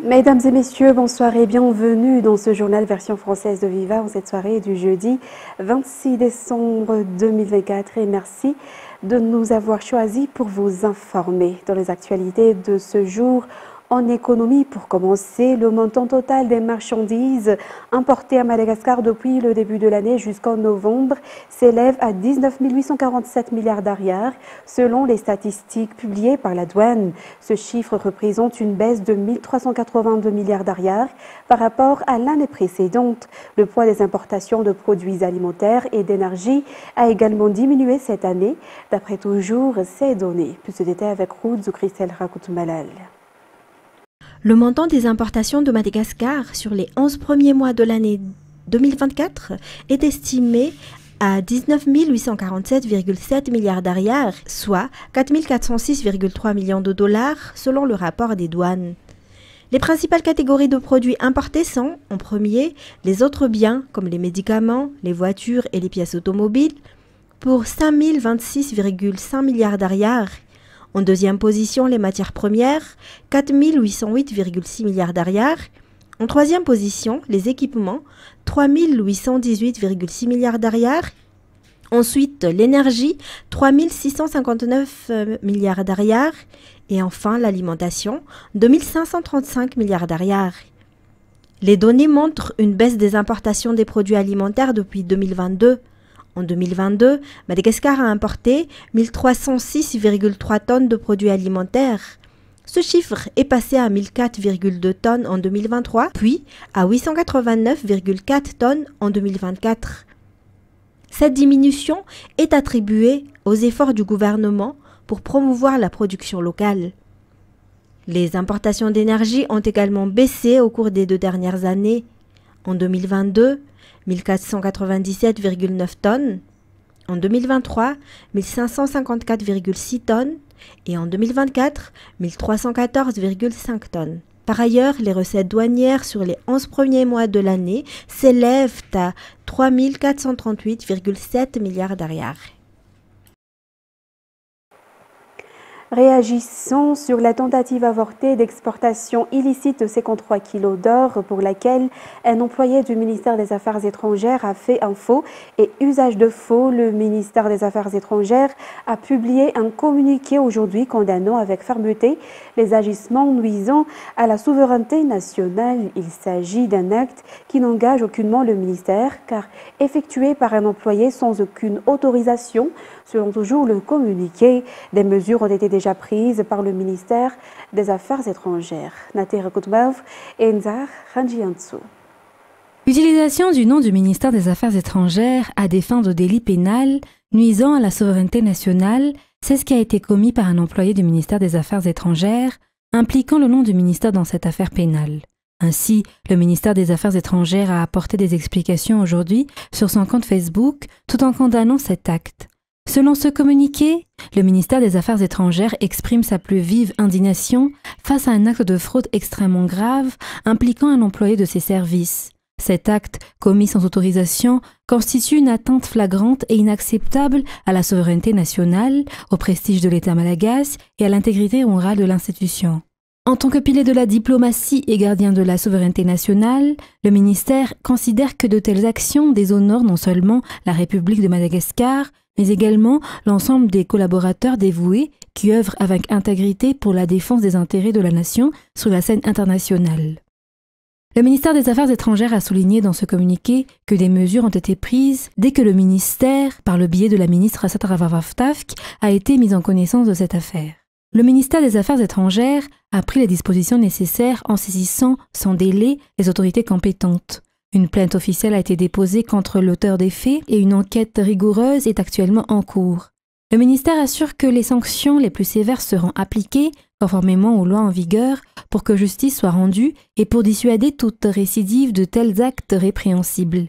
Mesdames et messieurs, bonsoir et bienvenue dans ce journal version française de Viva en cette soirée du jeudi 26 décembre 2024 et merci de nous avoir choisis pour vous informer dans les actualités de ce jour. En économie, pour commencer, le montant total des marchandises importées à Madagascar depuis le début de l'année jusqu'en novembre s'élève à 19 847 milliards d'ariars, selon les statistiques publiées par la douane. Ce chiffre représente une baisse de 1 382 milliards d'ariars par rapport à l'année précédente. Le poids des importations de produits alimentaires et d'énergie a également diminué cette année, d'après toujours ces données. Plus de détails avec Ruth Christelle Rakoutumalal. Le montant des importations de Madagascar sur les 11 premiers mois de l'année 2024 est estimé à 19 847,7 milliards d'ariars, soit 4 406,3 millions de dollars selon le rapport des douanes. Les principales catégories de produits importés sont, en premier, les autres biens comme les médicaments, les voitures et les pièces automobiles, pour 5 026,5 milliards d'ariars. En deuxième position, les matières premières, 4 808,6 milliards d'ariars. En troisième position, les équipements, 3 818,6 milliards d'ariars. Ensuite, l'énergie, 3 659 milliards d'ariars. Et enfin, l'alimentation, 2 535 milliards d'ariars. Les données montrent une baisse des importations des produits alimentaires depuis 2022. En 2022, Madagascar a importé 1306,3 tonnes de produits alimentaires. Ce chiffre est passé à 1004,2 tonnes en 2023, puis à 889,4 tonnes en 2024. Cette diminution est attribuée aux efforts du gouvernement pour promouvoir la production locale. Les importations d'énergie ont également baissé au cours des 2 dernières années. En 2022, 1497,9 tonnes, en 2023, 1554,6 tonnes et en 2024, 1314,5 tonnes. Par ailleurs, les recettes douanières sur les 11 premiers mois de l'année s'élèvent à 3 438,7 milliards d'ariars. Réagissons sur la tentative avortée d'exportation illicite de 53 kilos d'or pour laquelle un employé du ministère des Affaires étrangères a fait un faux et usage de faux. Le ministère des Affaires étrangères a publié un communiqué aujourd'hui condamnant avec fermeté les agissements nuisant à la souveraineté nationale. Il s'agit d'un acte qui n'engage aucunement le ministère car effectué par un employé sans aucune autorisation. Selon toujours le communiqué, des mesures ont été déjà prises par le ministère des Affaires étrangères. Natera Koutbav et Nzar Ranjiantsou. Utilisation du nom du ministère des Affaires étrangères à des fins de délit pénal nuisant à la souveraineté nationale, c'est ce qui a été commis par un employé du ministère des Affaires étrangères impliquant le nom du ministère dans cette affaire pénale. Ainsi, le ministère des Affaires étrangères a apporté des explications aujourd'hui sur son compte Facebook tout en condamnant cet acte. Selon ce communiqué, le ministère des Affaires étrangères exprime sa plus vive indignation face à un acte de fraude extrêmement grave impliquant un employé de ses services. Cet acte, commis sans autorisation, constitue une atteinte flagrante et inacceptable à la souveraineté nationale, au prestige de l'État malagasy et à l'intégrité morale de l'institution. En tant que pilier de la diplomatie et gardien de la souveraineté nationale, le ministère considère que de telles actions déshonorent non seulement la République de Madagascar, mais également l'ensemble des collaborateurs dévoués qui œuvrent avec intégrité pour la défense des intérêts de la nation sur la scène internationale. Le ministère des Affaires étrangères a souligné dans ce communiqué que des mesures ont été prises dès que le ministère, par le biais de la ministre Rassat-Ravaftavk, a été mis en connaissance de cette affaire. Le ministère des Affaires étrangères a pris les dispositions nécessaires en saisissant sans délai les autorités compétentes. Une plainte officielle a été déposée contre l'auteur des faits et une enquête rigoureuse est actuellement en cours. Le ministère assure que les sanctions les plus sévères seront appliquées conformément aux lois en vigueur pour que justice soit rendue et pour dissuader toute récidive de tels actes répréhensibles.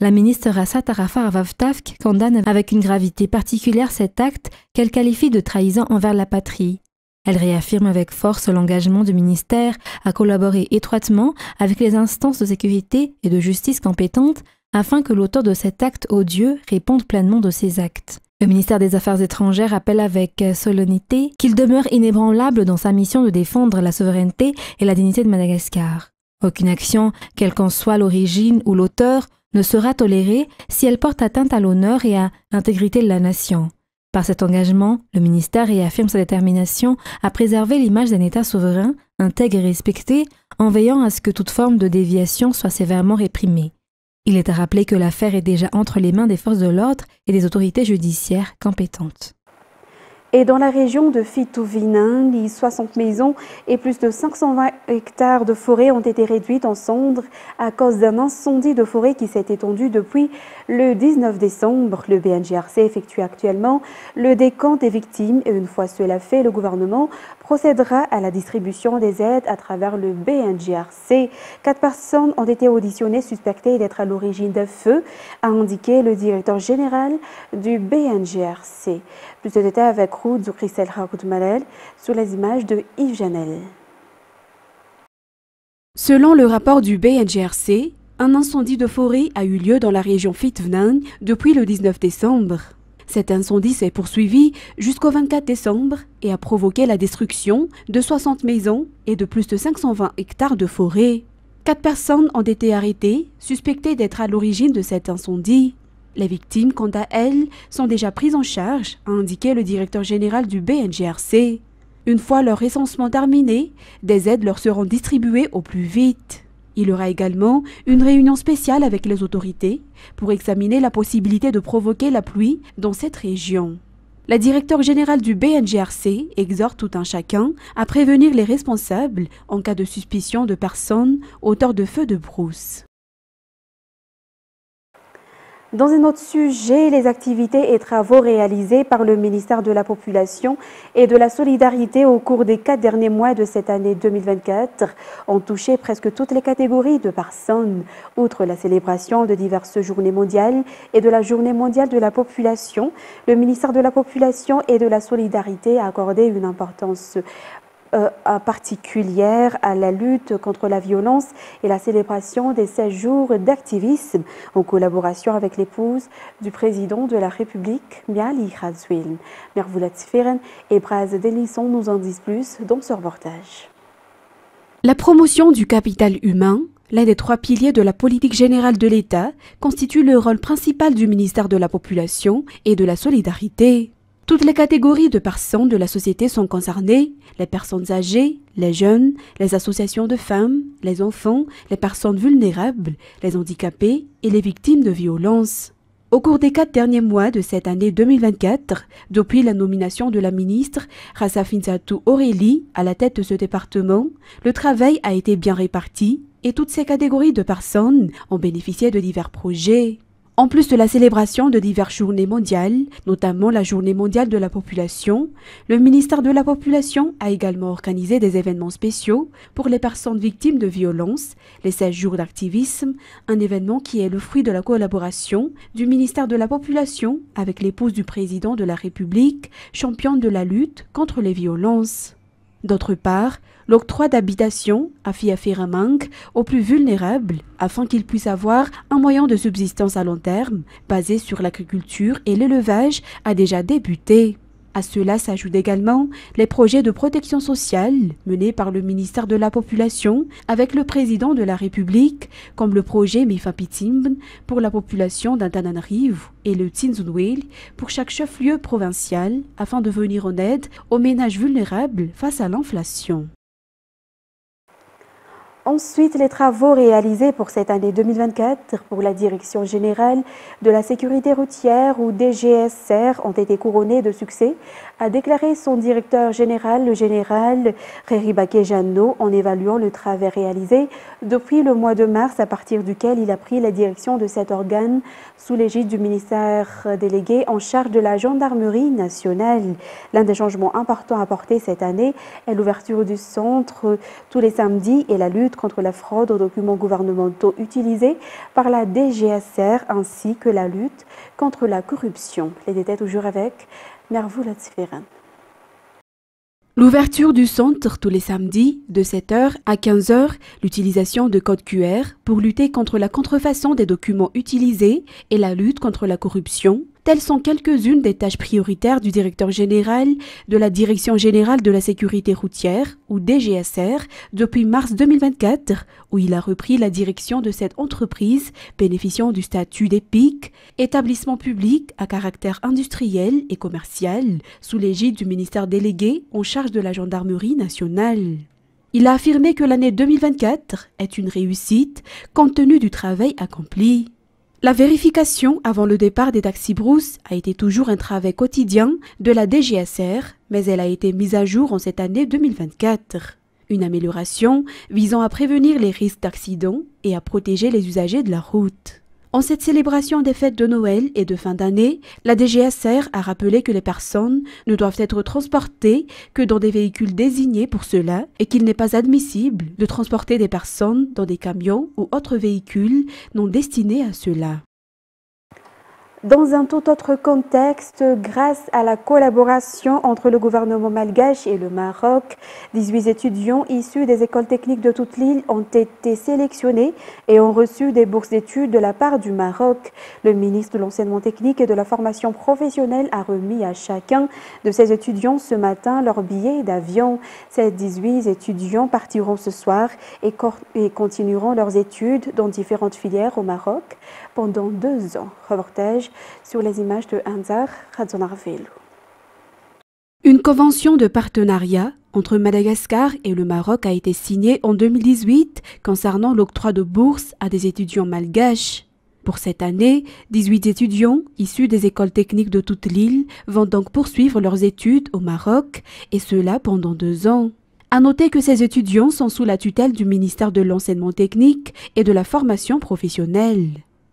La ministre Rassat-Ravaftavk condamne avec une gravité particulière cet acte qu'elle qualifie de trahison envers la patrie. Elle réaffirme avec force l'engagement du ministère à collaborer étroitement avec les instances de sécurité et de justice compétentes afin que l'auteur de cet acte odieux réponde pleinement de ses actes. Le ministère des Affaires étrangères rappelle avec solennité qu'il demeure inébranlable dans sa mission de défendre la souveraineté et la dignité de Madagascar. Aucune action, quelle qu'en soit l'origine ou l'auteur, ne sera tolérée si elle porte atteinte à l'honneur et à l'intégrité de la nation. Par cet engagement, le ministère réaffirme sa détermination à préserver l'image d'un État souverain, intègre et respecté, en veillant à ce que toute forme de déviation soit sévèrement réprimée. Il est à rappeler que l'affaire est déjà entre les mains des forces de l'ordre et des autorités judiciaires compétentes. Et dans la région de Fitovinun, les 60 maisons et plus de 520 hectares de forêt ont été réduites en cendres à cause d'un incendie de forêt qui s'est étendu depuis le 19 décembre. Le BNGRC effectue actuellement le décompte des victimes et une fois cela fait, le gouvernement procédera à la distribution des aides à travers le BNGRC. 4 personnes ont été auditionnées suspectées d'être à l'origine des feux, a indiqué le directeur général du BNGRC. Plus de détails avec Ruth Christelle Haroud-Malel sur les images de Yves Janel. Selon le rapport du BNGRC, un incendie de forêt a eu lieu dans la région Fitovinun depuis le 19 décembre. Cet incendie s'est poursuivi jusqu'au 24 décembre et a provoqué la destruction de 60 maisons et de plus de 520 hectares de forêt. 4 personnes ont été arrêtées, suspectées d'être à l'origine de cet incendie. Les victimes, quant à elles, sont déjà prises en charge, a indiqué le directeur général du BNGRC. Une fois leur recensement terminé, des aides leur seront distribuées au plus vite. Il y aura également une réunion spéciale avec les autorités pour examiner la possibilité de provoquer la pluie dans cette région. La directeur générale du BNGRC exhorte tout un chacun à prévenir les responsables en cas de suspicion de personnes auteurs de feux de brousse. Dans un autre sujet, les activités et travaux réalisés par le ministère de la Population et de la Solidarité au cours des 4 derniers mois de cette année 2024 ont touché presque toutes les catégories de personnes. Outre la célébration de diverses journées mondiales et de la Journée mondiale de la population, le ministère de la Population et de la Solidarité a accordé une importance particulière à la lutte contre la violence et la célébration des 16 jours d'activisme en collaboration avec l'épouse du président de la République, Miali Khazouil. Mervoulat Tiferen et Braz Delisson nous en disent plus dans ce reportage. La promotion du capital humain, l'un des 3 piliers de la politique générale de l'État, constitue le rôle principal du ministère de la Population et de la Solidarité. Toutes les catégories de personnes de la société sont concernées, les personnes âgées, les jeunes, les associations de femmes, les enfants, les personnes vulnérables, les handicapés et les victimes de violences. Au cours des 4 derniers mois de cette année 2024, depuis la nomination de la ministre Rassa Finsatou Aurélie à la tête de ce département, le travail a été bien réparti et toutes ces catégories de personnes ont bénéficié de divers projets. En plus de la célébration de diverses journées mondiales, notamment la Journée mondiale de la population, le ministère de la Population a également organisé des événements spéciaux pour les personnes victimes de violences, les 16 jours d'activisme, un événement qui est le fruit de la collaboration du ministère de la Population avec l'épouse du président de la République, championne de la lutte contre les violences. D'autre part, l'octroi d'habitation à Fiafiramang aux plus vulnérables afin qu'ils puissent avoir un moyen de subsistance à long terme basé sur l'agriculture et l'élevage a déjà débuté. À cela s'ajoutent également les projets de protection sociale menés par le ministère de la Population avec le président de la République, comme le projet Mifapitimben pour la population d'Antananarivo et le Tinzunwil pour chaque chef-lieu provincial afin de venir en aide aux ménages vulnérables face à l'inflation. Ensuite, les travaux réalisés pour cette année 2024 pour la Direction générale de la sécurité routière ou DGSR ont été couronnés de succès, a déclaré son directeur général, le général Reribake Jano, en évaluant le travail réalisé depuis le mois de mars à partir duquel il a pris la direction de cet organe sous l'égide du ministère délégué en charge de la gendarmerie nationale. L'un des changements importants apportés cette année est l'ouverture du centre tous les samedis et la lutte contre la fraude aux documents gouvernementaux utilisés par la DGSR ainsi que la lutte contre la corruption. Les détails toujours avec Mervoulat Tiferen. L'ouverture du centre tous les samedis de 7h à 15h, l'utilisation de codes QR pour lutter contre la contrefaçon des documents utilisés et la lutte contre la corruption, Telles sont quelques-unes des tâches prioritaires du directeur général de la Direction générale de la sécurité routière, ou DGSR, depuis mars 2024, où il a repris la direction de cette entreprise bénéficiant du statut d'EPIC, établissement public à caractère industriel et commercial, sous l'égide du ministère délégué en charge de la gendarmerie nationale. Il a affirmé que l'année 2024 est une réussite compte tenu du travail accompli. La vérification avant le départ des taxis-brousses a été toujours un travail quotidien de la DGSR, mais elle a été mise à jour en cette année 2024. Une amélioration visant à prévenir les risques d'accidents et à protéger les usagers de la route. En cette célébration des fêtes de Noël et de fin d'année, la DGSR a rappelé que les personnes ne doivent être transportées que dans des véhicules désignés pour cela et qu'il n'est pas admissible de transporter des personnes dans des camions ou autres véhicules non destinés à cela. Dans un tout autre contexte, grâce à la collaboration entre le gouvernement malgache et le Maroc, 18 étudiants issus des écoles techniques de toute l'île ont été sélectionnés et ont reçu des bourses d'études de la part du Maroc. Le ministre de l'Enseignement technique et de la formation professionnelle a remis à chacun de ces étudiants ce matin leur billet d'avion. Ces 18 étudiants partiront ce soir et continueront leurs études dans différentes filières au Maroc pendant 2 ans. Reportage sur les images de Anzar Radzonarvelo. Une convention de partenariat entre Madagascar et le Maroc a été signée en 2018 concernant l'octroi de bourses à des étudiants malgaches. Pour cette année, 18 étudiants issus des écoles techniques de toute l'île vont donc poursuivre leurs études au Maroc, et cela pendant 2 ans. À noter que ces étudiants sont sous la tutelle du ministère de l'Enseignement technique et de la formation professionnelle.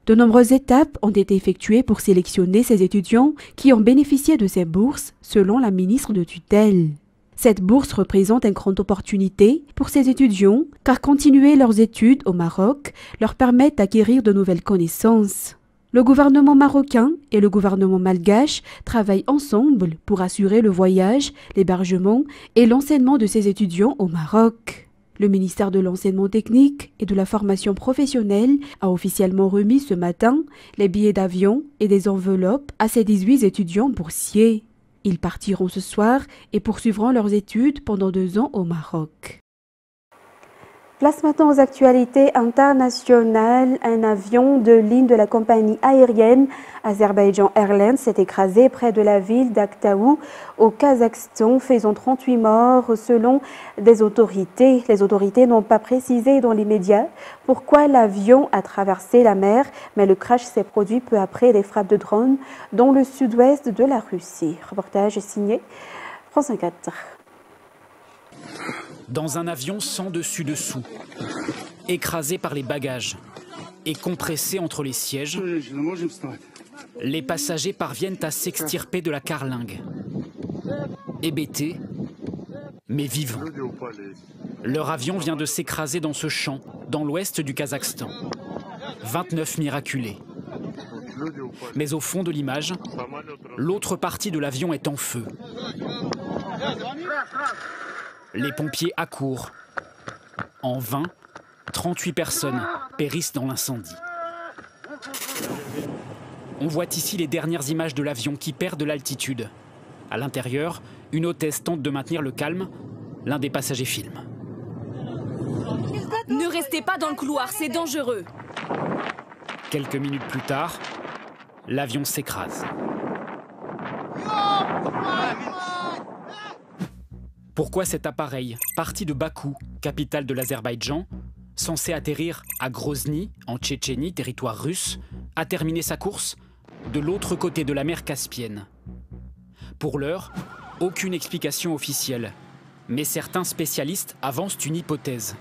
De nombreuses étapes ont été effectuées pour sélectionner ces étudiants qui ont bénéficié de ces bourses, selon la ministre de tutelle. Cette bourse représente une grande opportunité pour ces étudiants, car continuer leurs études au Maroc leur permet d'acquérir de nouvelles connaissances. Le gouvernement marocain et le gouvernement malgache travaillent ensemble pour assurer le voyage, l'hébergement et l'enseignement de ces étudiants au Maroc. Le ministère de l'Enseignement technique et de la formation professionnelle a officiellement remis ce matin les billets d'avion et des enveloppes à ces 18 étudiants boursiers. Ils partiront ce soir et poursuivront leurs études pendant 2 ans au Maroc. Place maintenant aux actualités internationales. Un avion de ligne de la compagnie aérienne Azerbaïdjan Airlines s'est écrasé près de la ville d'Aktaou au Kazakhstan, faisant 38 morts selon des autorités. Les autorités n'ont pas précisé dans l'immédiat pourquoi l'avion a traversé la mer, mais le crash s'est produit peu après des frappes de drones dans le sud-ouest de la Russie. Reportage signé France 24. Dans un avion sans dessus-dessous, écrasé par les bagages et compressé entre les sièges, les passagers parviennent à s'extirper de la carlingue. Hébétés, mais vivants. Leur avion vient de s'écraser dans ce champ, dans l'ouest du Kazakhstan. 29 miraculés. Mais au fond de l'image, l'autre partie de l'avion est en feu. Les pompiers accourent. En vain, 38 personnes périssent dans l'incendie. On voit ici les dernières images de l'avion qui perd de l'altitude. À l'intérieur, une hôtesse tente de maintenir le calme. L'un des passagers filme. Ne restez pas dans le couloir, c'est dangereux. Quelques minutes plus tard, l'avion s'écrase. Pourquoi cet appareil, parti de Bakou, capitale de l'Azerbaïdjan, censé atterrir à Grozny, en Tchétchénie, territoire russe, a terminé sa course de l'autre côté de la mer Caspienne? Pour l'heure, aucune explication officielle, mais certains spécialistes avancent une hypothèse.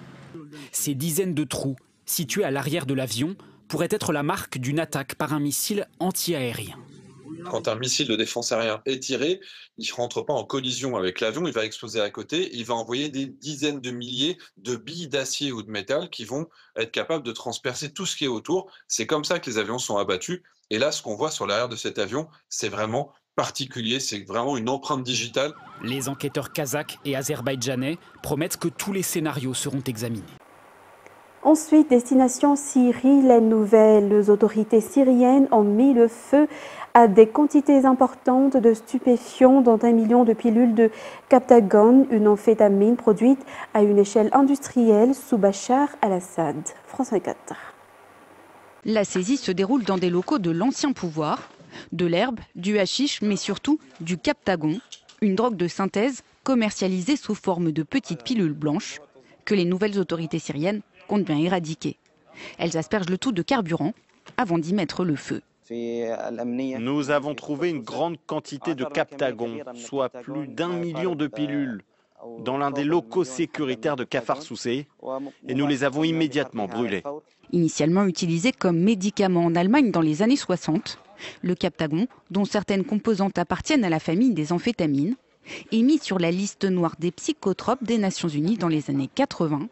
Ces dizaines de trous, situés à l'arrière de l'avion, pourraient être la marque d'une attaque par un missile anti-aérien. Quand un missile de défense aérien est tiré, il ne rentre pas en collision avec l'avion, il va exploser à côté, il va envoyer des dizaines de milliers de billes d'acier ou de métal qui vont être capables de transpercer tout ce qui est autour. C'est comme ça que les avions sont abattus. Et là, ce qu'on voit sur l'arrière de cet avion, c'est vraiment particulier, c'est vraiment une empreinte digitale. Les enquêteurs kazakhs et azerbaïdjanais promettent que tous les scénarios seront examinés. Ensuite, destination Syrie, les nouvelles autorités syriennes ont mis le feu à des quantités importantes de stupéfiants, dont 1 million de pilules de Captagon, une amphétamine produite à une échelle industrielle sous Bachar al-Assad. France 24. La saisie se déroule dans des locaux de l'ancien pouvoir. De l'herbe, du hashish, mais surtout du Captagon, une drogue de synthèse commercialisée sous forme de petites pilules blanches que les nouvelles autorités syriennes comptent bien éradiquer. Elles aspergent le tout de carburant avant d'y mettre le feu. Nous avons trouvé une grande quantité de Captagon, soit plus d'1 million de pilules, dans l'un des locaux sécuritaires de Kafar Soussé, et nous les avons immédiatement brûlés. Initialement utilisé comme médicament en Allemagne dans les années 60, le Captagon, dont certaines composantes appartiennent à la famille des amphétamines, est mis sur la liste noire des psychotropes des Nations Unies dans les années 80,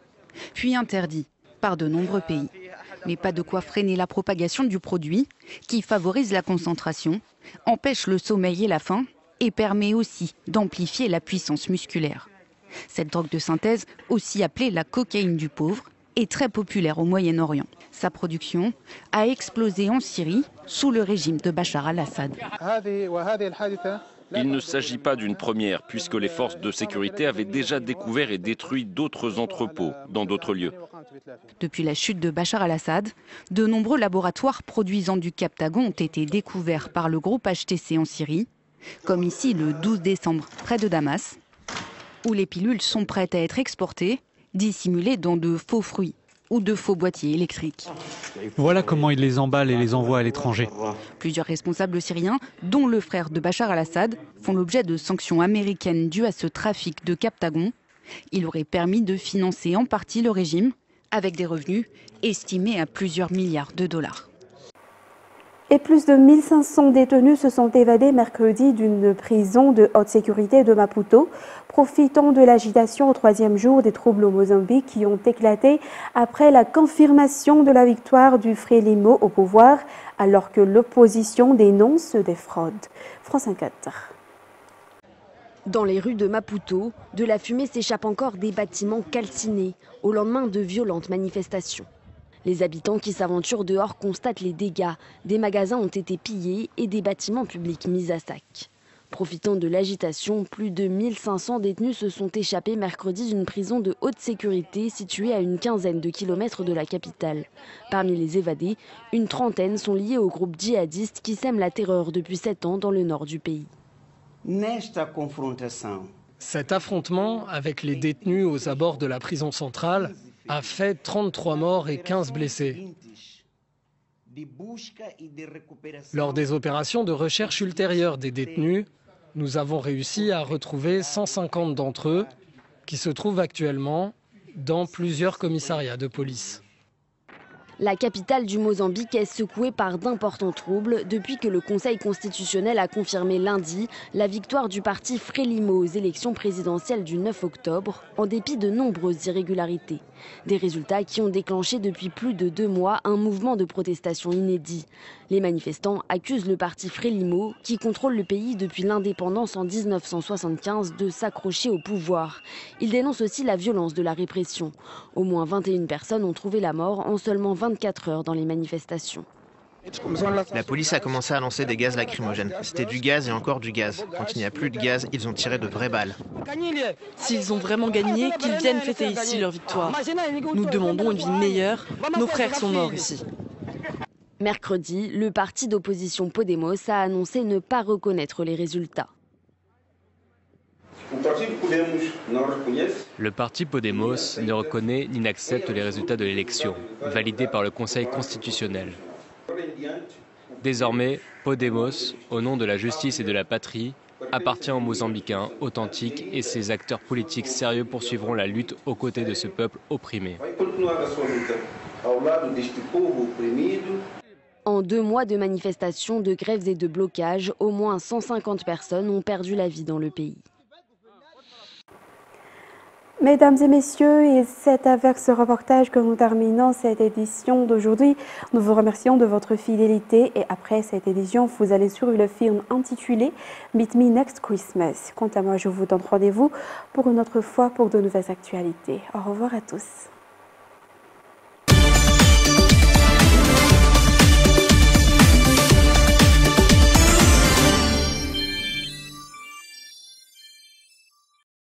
puis interdit par de nombreux pays. Mais pas de quoi freiner la propagation du produit, qui favorise la concentration, empêche le sommeil et la faim, et permet aussi d'amplifier la puissance musculaire. Cette drogue de synthèse, aussi appelée la cocaïne du pauvre, est très populaire au Moyen-Orient. Sa production a explosé en Syrie sous le régime de Bachar al-Assad. Il ne s'agit pas d'une première, puisque les forces de sécurité avaient déjà découvert et détruit d'autres entrepôts dans d'autres lieux. Depuis la chute de Bachar al-Assad, de nombreux laboratoires produisant du Captagon ont été découverts par le groupe HTC en Syrie, comme ici le 12 décembre près de Damas, où les pilules sont prêtes à être exportées, dissimulées dans de faux fruits ou de faux boîtiers électriques. Voilà comment ils les emballent et les envoient à l'étranger. Plusieurs responsables syriens, dont le frère de Bachar al-Assad, font l'objet de sanctions américaines dues à ce trafic de Captagon. Il aurait permis de financer en partie le régime, avec des revenus estimés à plusieurs milliards de dollars. Et plus de 1500 détenus se sont évadés mercredi d'une prison de haute sécurité de Maputo, profitant de l'agitation au 3e jour des troubles au Mozambique qui ont éclaté après la confirmation de la victoire du Frelimo au pouvoir, alors que l'opposition dénonce des fraudes. France 24. Dans les rues de Maputo, de la fumée s'échappe encore des bâtiments calcinés au lendemain de violentes manifestations. Les habitants qui s'aventurent dehors constatent les dégâts. Des magasins ont été pillés et des bâtiments publics mis à sac. Profitant de l'agitation, plus de 1500 détenus se sont échappés mercredi d'une prison de haute sécurité située à une quinzaine de kilomètres de la capitale. Parmi les évadés, une trentaine sont liés au groupe djihadiste qui sème la terreur depuis 7 ans dans le nord du pays. Cet affrontement avec les détenus aux abords de la prison centrale a fait 33 morts et 15 blessés. Lors des opérations de recherche ultérieures des détenus, nous avons réussi à retrouver 150 d'entre eux qui se trouvent actuellement dans plusieurs commissariats de police. La capitale du Mozambique est secouée par d'importants troubles depuis que le Conseil constitutionnel a confirmé lundi la victoire du parti Frelimo aux élections présidentielles du 9 octobre, en dépit de nombreuses irrégularités. Des résultats qui ont déclenché depuis plus de 2 mois un mouvement de protestation inédit. Les manifestants accusent le parti Frelimo, qui contrôle le pays depuis l'indépendance en 1975, de s'accrocher au pouvoir. Ils dénoncent aussi la violence de la répression. Au moins 21 personnes ont trouvé la mort en seulement 24 heures dans les manifestations. La police a commencé à lancer des gaz lacrymogènes. C'était du gaz et encore du gaz. Quand il n'y a plus de gaz, ils ont tiré de vraies balles. S'ils ont vraiment gagné, qu'ils viennent fêter ici leur victoire. Nous demandons une vie meilleure. Nos frères sont morts ici. Mercredi, le parti d'opposition Podemos a annoncé ne pas reconnaître les résultats. Le parti Podemos ne reconnaît ni n'accepte les résultats de l'élection, validés par le Conseil constitutionnel. Désormais, Podemos, au nom de la justice et de la patrie, appartient aux Mozambicains authentiques et ses acteurs politiques sérieux poursuivront la lutte aux côtés de ce peuple opprimé. En 2 mois de manifestations, de grèves et de blocages, au moins 150 personnes ont perdu la vie dans le pays. Mesdames et messieurs, et c'est avec ce reportage que nous terminons cette édition d'aujourd'hui. Nous vous remercions de votre fidélité et après cette édition, vous allez suivre le film intitulé Meet Me Next Christmas. Quant à moi, je vous donne rendez-vous pour une autre fois pour de nouvelles actualités. Au revoir à tous.